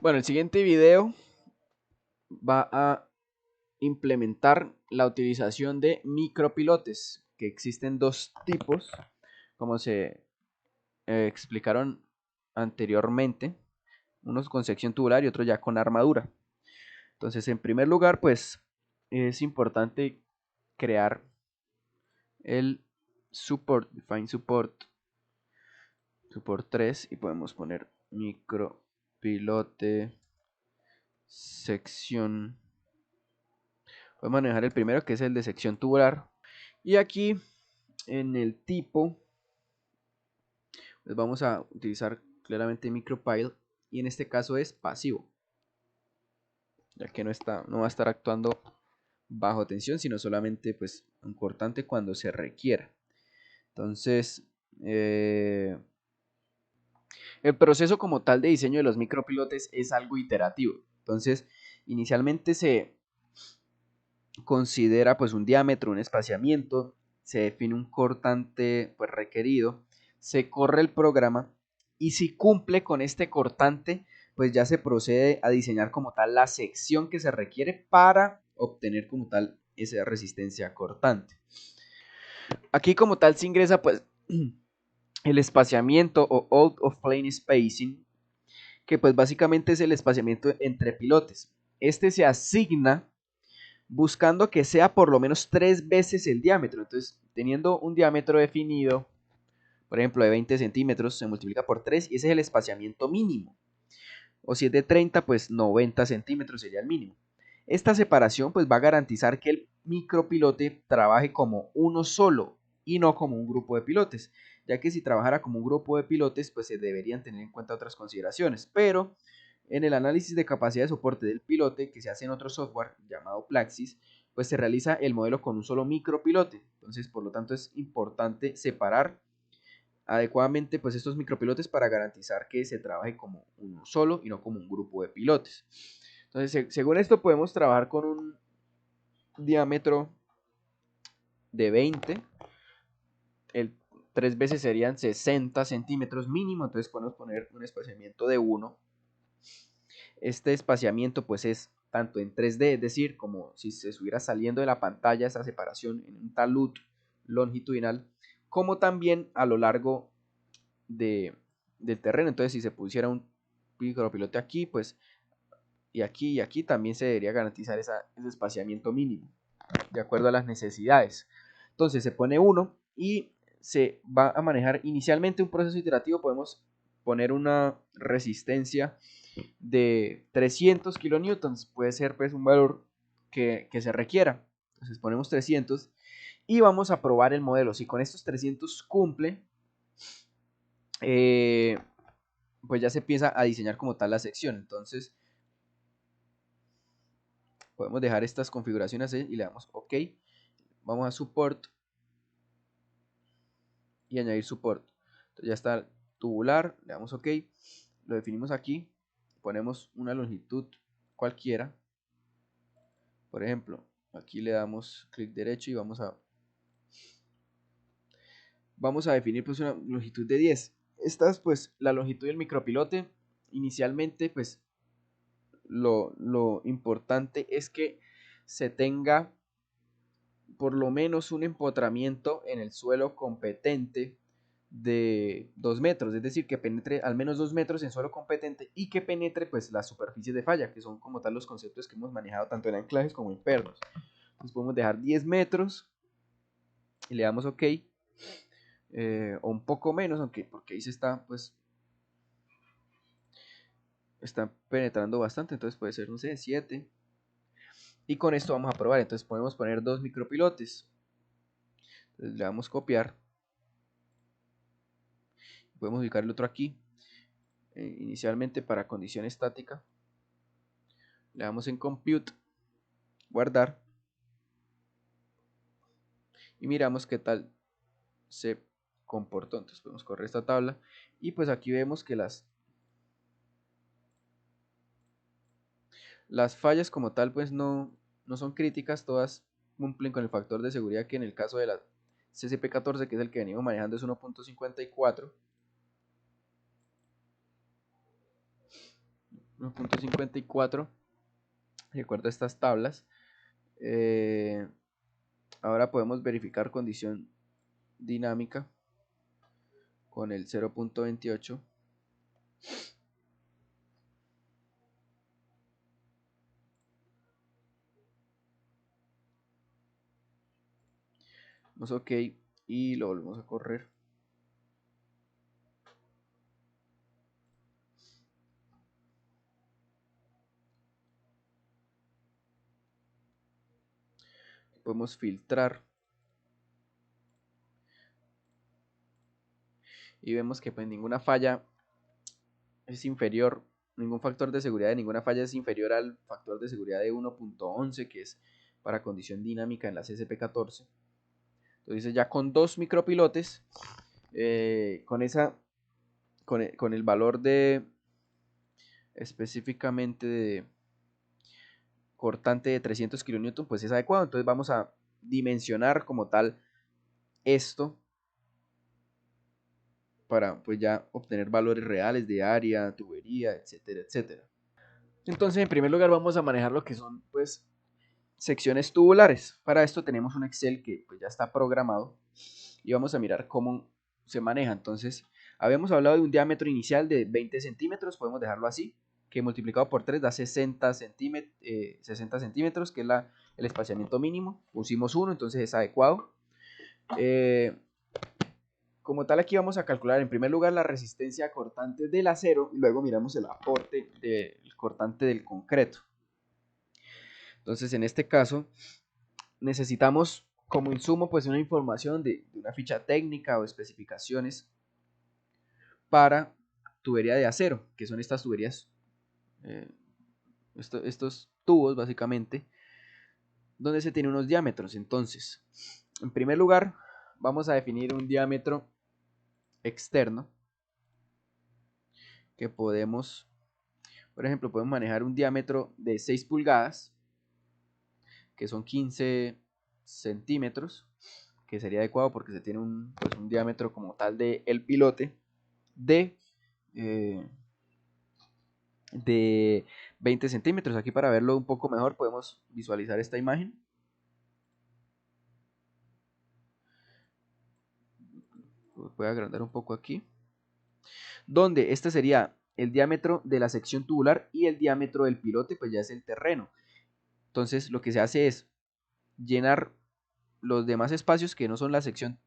Bueno, el siguiente video va a implementar la utilización de micropilotes, que existen dos tipos, como se explicaron anteriormente, unos con sección tubular y otros ya con armadura. Entonces, en primer lugar, pues es importante crear el support, define support 3, y podemos poner micropilote sección. Podemos manejar el primero, que es el de sección tubular, y aquí en el tipo pues vamos a utilizar claramente micropile, y en este caso es pasivo, ya que no va a estar actuando bajo tensión, sino solamente pues un cortante cuando se requiera. Entonces, el proceso como tal de diseño de los micropilotes es algo iterativo. Entonces, inicialmente se considera pues un diámetro, un espaciamiento, se define un cortante pues requerido, se corre el programa, y si cumple con este cortante, pues ya se procede a diseñar como tal la sección que se requiere para obtener como tal esa resistencia cortante. Aquí como tal se ingresa pues el espaciamiento o out of plane spacing, que pues básicamente es el espaciamiento entre pilotes. Este se asigna buscando que sea por lo menos 3 veces el diámetro. Entonces, teniendo un diámetro definido, por ejemplo, de 20 centímetros, se multiplica por 3 y ese es el espaciamiento mínimo. O si es de 30, pues 90 centímetros sería el mínimo. Esta separación pues va a garantizar que el micropilote trabaje como uno solo y no como un grupo de pilotes, ya que si trabajara como un grupo de pilotes pues se deberían tener en cuenta otras consideraciones, pero en el análisis de capacidad de soporte del pilote que se hace en otro software llamado Plaxis, pues se realiza el modelo con un solo micropilote. Entonces, por lo tanto, es importante separar adecuadamente pues estos micropilotes para garantizar que se trabaje como uno solo y no como un grupo de pilotes. Entonces, según esto podemos trabajar con un diámetro de 20, el 3 veces serían 60 centímetros mínimo, entonces podemos poner un espaciamiento de 1. Este espaciamiento pues es tanto en 3D, es decir, como si se estuviera saliendo de la pantalla esa separación en un talud longitudinal, como también a lo largo del terreno. Entonces, si se pusiera un micropilote aquí, pues y aquí también se debería garantizar ese espaciamiento mínimo, de acuerdo a las necesidades. Entonces, se pone uno y se va a manejar inicialmente un proceso iterativo. Podemos poner una resistencia de 300 kilonewtons, puede ser pues un valor que se requiera. Entonces ponemos 300 y vamos a probar el modelo. Si con estos 300 cumple, pues ya se empieza a diseñar como tal la sección. Entonces podemos dejar estas configuraciones y le damos OK. Vamos a support y añadir support. Entonces ya está tubular, le damos OK, lo definimos aquí, ponemos una longitud cualquiera. Por ejemplo, aquí le damos clic derecho y vamos a definir pues una longitud de 10. Esta es pues la longitud del micropilote. Inicialmente pues lo importante es que se tenga por lo menos un empotramiento en el suelo competente de 2 metros, es decir, que penetre al menos 2 metros en suelo competente y que penetre pues las superficies de falla, que son como tal los conceptos que hemos manejado tanto en anclajes como en pernos. Entonces podemos dejar 10 metros y le damos OK, o un poco menos, aunque porque ahí se está pues está penetrando bastante, entonces puede ser, no sé, 7. Y con esto vamos a probar. Entonces podemos poner 2 micropilotes. Entonces le damos copiar, podemos ubicar el otro aquí. Inicialmente para condición estática le damos en compute, guardar, y miramos qué tal se comportó. Entonces podemos correr esta tabla y pues aquí vemos que las fallas como tal pues no son críticas, todas cumplen con el factor de seguridad, que en el caso de la CCP14, que es el que venimos manejando, es 1.54. 1.54. Recuerdo estas tablas. Ahora podemos verificar condición dinámica con el 0.28. Damos OK y lo volvemos a correr. Podemos filtrar y vemos que pues ninguna falla es inferior, ningún factor de seguridad de ninguna falla es inferior al factor de seguridad de 1.11, que es para condición dinámica en la CSP14. Entonces ya con 2 micropilotes, con el valor de específicamente de cortante de 300 kN, pues es adecuado. Entonces vamos a dimensionar como tal esto para pues ya obtener valores reales de área, tubería, etcétera, etcétera. Entonces en primer lugar vamos a manejar lo que son pues secciones tubulares. Para esto tenemos un Excel que pues ya está programado y vamos a mirar cómo se maneja. Entonces habíamos hablado de un diámetro inicial de 20 centímetros, podemos dejarlo así, que multiplicado por 3 da 60 centímetros, que es el espaciamiento mínimo. Pusimos 1, entonces es adecuado. Como tal, aquí vamos a calcular en primer lugar la resistencia cortante del acero y luego miramos el aporte del cortante del concreto. Entonces, en este caso, necesitamos como insumo pues una información de una ficha técnica o especificaciones para tubería de acero, que son estas tuberías, estos tubos básicamente, donde se tienen unos diámetros. Entonces, en primer lugar, vamos a definir un diámetro externo que podemos, por ejemplo, podemos manejar un diámetro de 6 pulgadas, que son 15 centímetros, que sería adecuado porque se tiene pues un diámetro como tal de el pilote de 20 centímetros. Aquí para verlo un poco mejor podemos visualizar esta imagen. Voy a agrandar un poco aquí. Donde este sería el diámetro de la sección tubular y el diámetro del pilote pues ya es el terreno. Entonces lo que se hace es llenar los demás espacios que no son la sección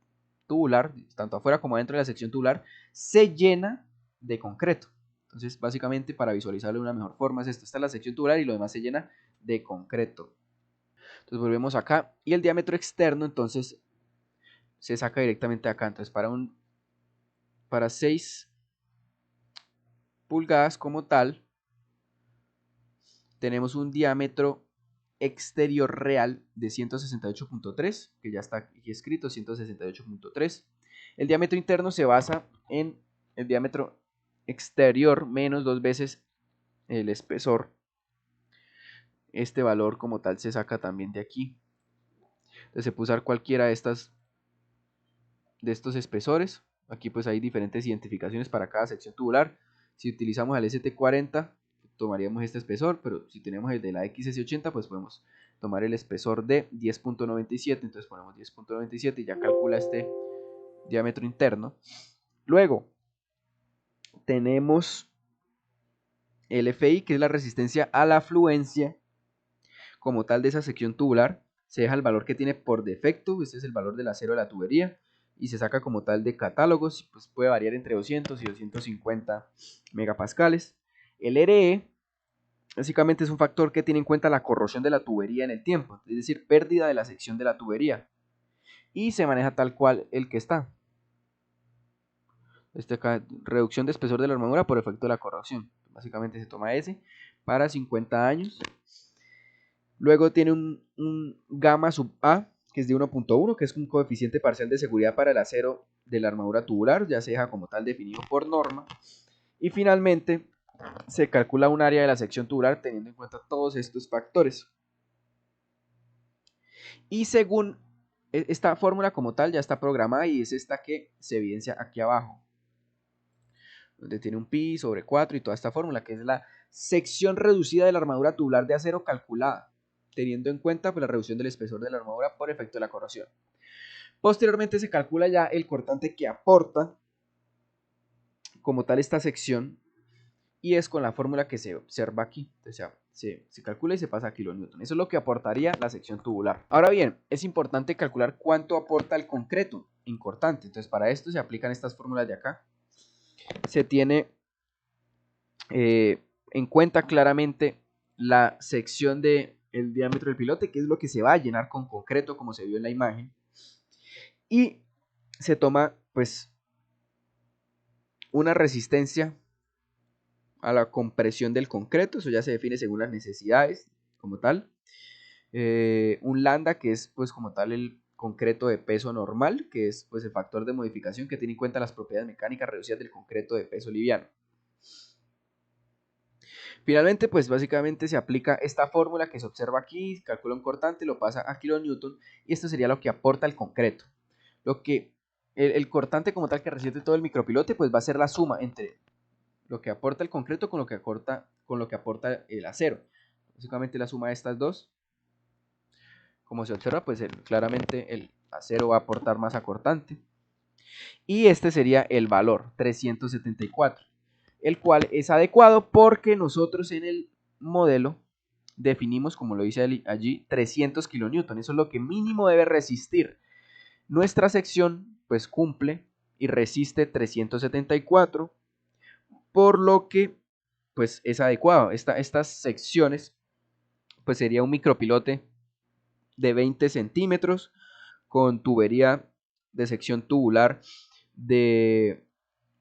tubular, tanto afuera como adentro de la sección tubular, se llena de concreto. Entonces, básicamente, para visualizarlo de una mejor forma es esto. Esta es la sección tubular y lo demás se llena de concreto. Entonces, volvemos acá. Y el diámetro externo, entonces, se saca directamente acá. Entonces, para 6 pulgadas como tal, tenemos un diámetro exterior real de 168.3, que ya está aquí escrito, 168.3. El diámetro interno se basa en el diámetro exterior menos 2 veces el espesor. Este valor como tal se saca también de aquí. Entonces se puede usar cualquiera de estos espesores. Aquí pues hay diferentes identificaciones para cada sección tubular. Si utilizamos el ST40 tomaríamos este espesor, pero si tenemos el de la XS80 pues podemos tomar el espesor de 10.97, entonces ponemos 10.97 y ya calcula este diámetro interno. Luego tenemos el FI, que es la resistencia a la fluencia como tal de esa sección tubular. Se deja el valor que tiene por defecto, este es el valor del acero de la tubería, y se saca como tal de catálogos, pues puede variar entre 200 y 250 megapascales. El RE básicamente es un factor que tiene en cuenta la corrosión de la tubería en el tiempo, es decir, pérdida de la sección de la tubería, y se maneja tal cual el que está. Acá, reducción de espesor de la armadura por efecto de la corrosión. Básicamente se toma ese para 50 años. Luego tiene un gamma sub A, que es de 1.1, que es un coeficiente parcial de seguridad para el acero de la armadura tubular, ya se deja como tal definido por norma. Y finalmente se calcula un área de la sección tubular teniendo en cuenta todos estos factores. Y según esta fórmula como tal ya está programada y es esta que se evidencia aquí abajo. donde tiene un pi sobre 4 y toda esta fórmula, que es la sección reducida de la armadura tubular de acero calculada, teniendo en cuenta pues, la reducción del espesor de la armadura por efecto de la corrosión. Posteriormente se calcula ya el cortante que aporta como tal esta sección y es con la fórmula que se observa aquí. O sea, se calcula y se pasa a kilonewton. Eso es lo que aportaría la sección tubular. Ahora bien, es importante calcular cuánto aporta el concreto en cortante. Entonces, para esto se aplican estas fórmulas de acá. Se tiene en cuenta claramente la sección del diámetro del pilote, que es lo que se va a llenar con concreto, como se vio en la imagen. Y se toma, pues, una resistencia a la compresión del concreto, eso ya se define según las necesidades como tal. Un lambda, que es pues como tal el concreto de peso normal, que es pues el factor de modificación que tiene en cuenta las propiedades mecánicas reducidas del concreto de peso liviano. Finalmente, pues básicamente se aplica esta fórmula que se observa aquí, calcula un cortante, lo pasa a kilonewton y esto sería lo que aporta el concreto. Lo que el cortante como tal que recibe todo el micropilote, pues va a ser la suma entre lo que aporta el concreto con lo que aporta el acero. Básicamente la suma de estas dos. Como se observa, pues claramente el acero va a aportar masa cortante. Y este sería el valor, 374, el cual es adecuado porque nosotros en el modelo definimos, como lo dice allí, 300 kilonewton. Eso es lo que mínimo debe resistir. Nuestra sección pues cumple y resiste 374, por lo que pues es adecuado. Estas secciones pues sería un micropilote de 20 centímetros con tubería de sección tubular de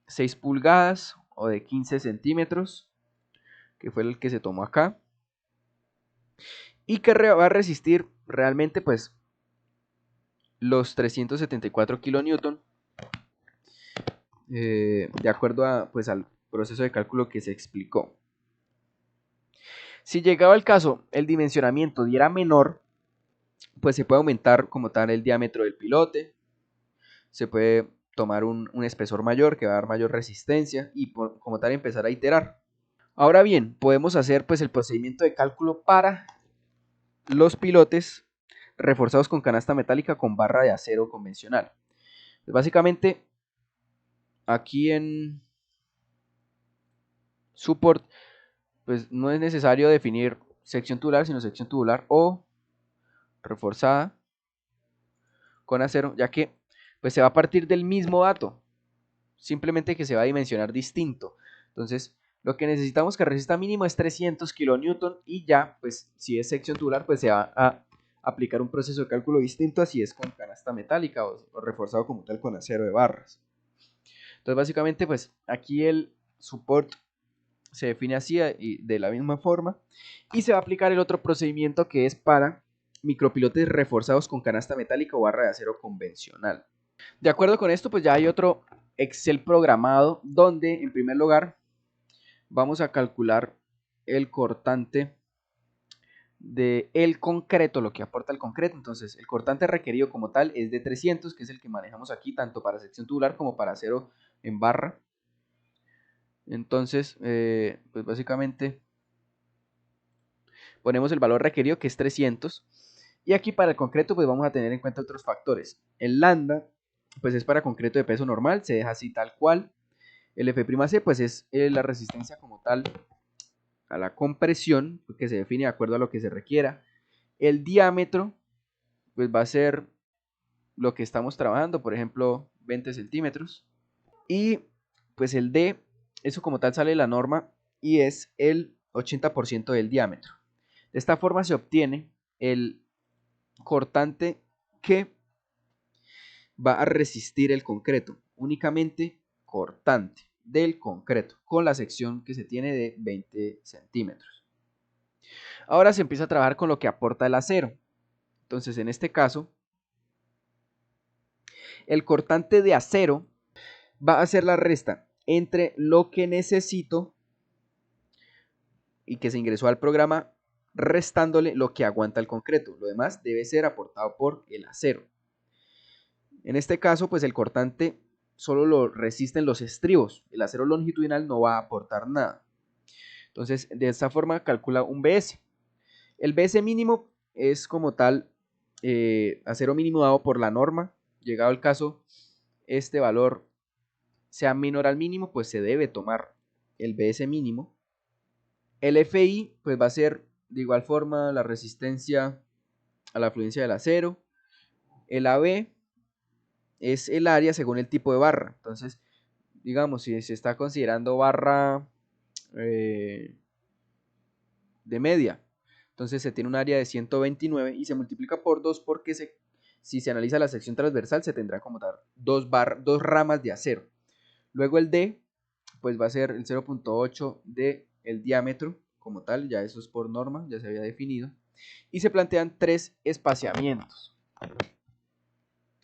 6 pulgadas o de 15 centímetros, que fue el que se tomó acá, y que va a resistir realmente pues los 374 kilonewton, de acuerdo a, pues, al proceso de cálculo que se explicó. Si llegado el caso el dimensionamiento diera menor, pues se puede aumentar como tal el diámetro del pilote, se puede tomar un espesor mayor que va a dar mayor resistencia y como tal empezar a iterar. Ahora bien, podemos hacer pues el procedimiento de cálculo para los pilotes reforzados con canasta metálica con barra de acero convencional. Pues básicamente aquí en support pues no es necesario definir sección tubular, sino sección tubular o reforzada con acero, ya que pues se va a partir del mismo dato, simplemente que se va a dimensionar distinto. Entonces, lo que necesitamos que resista mínimo es 300 kilonewton y ya, pues si es sección tubular, pues se va a aplicar un proceso de cálculo distinto, así es con canasta metálica o reforzado como tal con acero de barras. Entonces, básicamente, pues aquí el support se define así y de la misma forma y se va a aplicar el otro procedimiento que es para micropilotes reforzados con canasta metálica o barra de acero convencional. De acuerdo con esto, pues ya hay otro Excel programado donde en primer lugar vamos a calcular el cortante del concreto, lo que aporta el concreto. Entonces el cortante requerido como tal es de 300, que es el que manejamos aquí tanto para sección tubular como para acero en barra. Entonces pues básicamente ponemos el valor requerido, que es 300, y aquí para el concreto pues vamos a tener en cuenta otros factores. El lambda pues es para concreto de peso normal, se deja así tal cual. El F'C pues es la resistencia como tal a la compresión, que se define de acuerdo a lo que se requiera. El diámetro pues va a ser lo que estamos trabajando, por ejemplo 20 centímetros. Y pues el D, eso como tal sale de la norma y es el 80% del diámetro. De esta forma se obtiene el cortante que va a resistir el concreto, únicamente cortante del concreto, con la sección que se tiene de 20 centímetros. Ahora se empieza a trabajar con lo que aporta el acero. Entonces, en este caso, el cortante de acero va a ser la resta entre lo que necesito y que se ingresó al programa, restándole lo que aguanta el concreto. Lo demás debe ser aportado por el acero. En este caso, pues el cortante solo lo resisten los estribos, el acero longitudinal no va a aportar nada. Entonces, de esta forma calcula un BS. El BS mínimo es como tal acero mínimo dado por la norma. Llegado el caso, este valor sea menor al mínimo, pues se debe tomar el BS mínimo. El FI pues va a ser de igual forma la resistencia a la fluencia del acero. El AB es el área según el tipo de barra. Entonces, digamos, si se está considerando barra de media, entonces se tiene un área de 129 y se multiplica por 2 porque si se analiza la sección transversal se tendrá como tal dos ramas de acero. Luego el D pues va a ser el 0.8 de el diámetro como tal, ya eso es por norma, ya se había definido. Y se plantean 3 espaciamientos,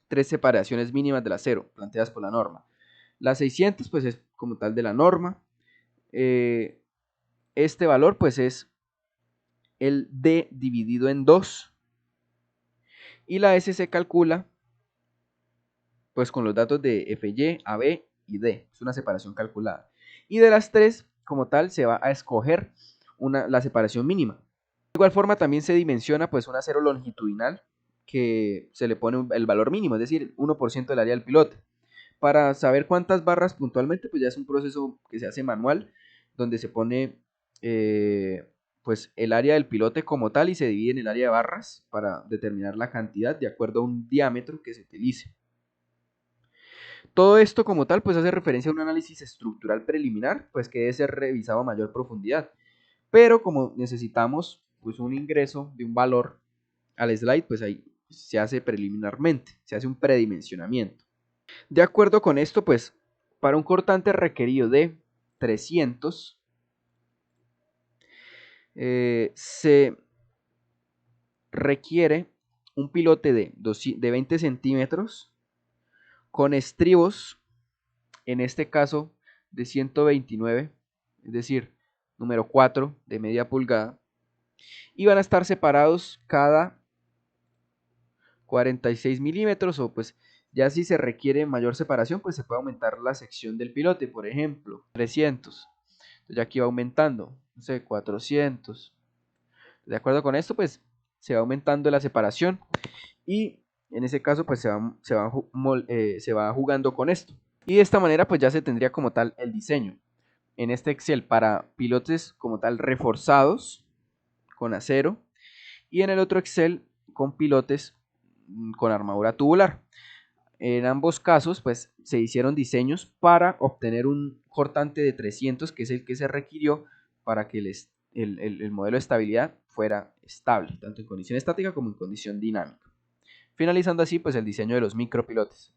3 separaciones mínimas del acero planteadas por la norma. La 600 pues es como tal de la norma. Este valor pues es el D dividido en 2. Y la S se calcula pues con los datos de FY, AB y D. Es una separación calculada. Y de las 3 como tal se va a escoger la separación mínima. De igual forma también se dimensiona pues un acero longitudinal que se le pone el valor mínimo, es decir, 1% del área del pilote. Para saber cuántas barras puntualmente, pues ya es un proceso que se hace manual, donde se pone pues el área del pilote como tal y se divide en el área de barras para determinar la cantidad de acuerdo a un diámetro que se utilice. Todo esto como tal pues hace referencia a un análisis estructural preliminar, pues que debe ser revisado a mayor profundidad. Pero como necesitamos pues un ingreso de un valor al slide, pues ahí se hace preliminarmente, se hace un predimensionamiento. De acuerdo con esto, pues para un cortante requerido de 300, se requiere un pilote de 20 centímetros con estribos, en este caso de 129, es decir, número 4 de media pulgada, y van a estar separados cada 46 milímetros, o pues ya si se requiere mayor separación, pues se puede aumentar la sección del pilote, por ejemplo, 300. Entonces ya aquí va aumentando, no sé, 400. De acuerdo con esto, pues se va aumentando la separación y en ese caso, pues se va jugando con esto. Y de esta manera, pues ya se tendría como tal el diseño. En este Excel para pilotes como tal reforzados con acero y en el otro Excel con pilotes con armadura tubular. En ambos casos, pues se hicieron diseños para obtener un cortante de 300, que es el que se requirió para que el modelo de estabilidad fuera estable, tanto en condición estática como en condición dinámica. Finalizando así, pues el diseño de los micropilotes.